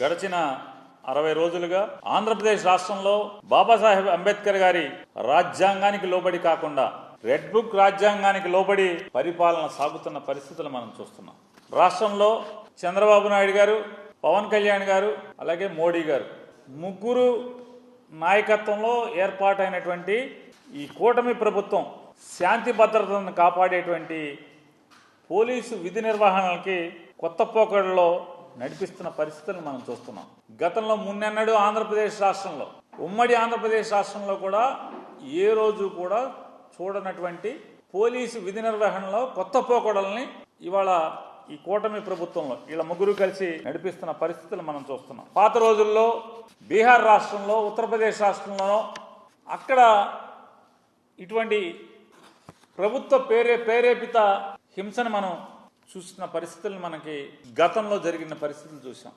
గడిచిన 60 రోజులుగా ఆంధ్రప్రదేశ్ రాష్ట్రంలో బాబాసాహెబ్ అంబేద్కర్ గారి రాజ్యాంగానికి లోబడి కాకుండా రెడ్ బుక్ రాజ్యాంగానికి లోబడి పరిపాలన సాగుతున్న పరిస్థితులు మనం చూస్తున్నాం. రాష్ట్రంలో చంద్రబాబు నాయుడు గారు, పవన్ కళ్యాణ్ గారు, అలాగే మోడీ గారు ముగ్గురు నాయకత్వంలో ఏర్పాటైనటువంటి ఈ కూటమి ప్రభుత్వం శాంతి భద్రతలను కాపాడేటువంటి పోలీసు విధి నిర్వహణలకి కొత్త పోకడలో నడిపిస్తున్న పరిస్థితులను మనం చూస్తున్నాం. గతంలో మున్నెన్నడూ ఆంధ్రప్రదేశ్ రాష్ట్రంలో, ఉమ్మడి ఆంధ్రప్రదేశ్ రాష్ట్రంలో కూడా ఏ రోజు కూడా చూడనటువంటి పోలీసు విధి నిర్వహణలో కొత్త పోకడల్ని ఇవాళ ఈ కూటమి ప్రభుత్వంలో వీళ్ళ ముగ్గురు కలిసి నడిపిస్తున్న పరిస్థితులు మనం చూస్తున్నాం. పాత రోజుల్లో బీహార్ రాష్ట్రంలో, ఉత్తరప్రదేశ్ రాష్ట్రంలో అక్కడ ఇటువంటి ప్రభుత్వ ప్రేరేపిత హింసను మనం చూసిన పరిస్థితులను మనకి గతంలో జరిగిన పరిస్థితులు చూసాం.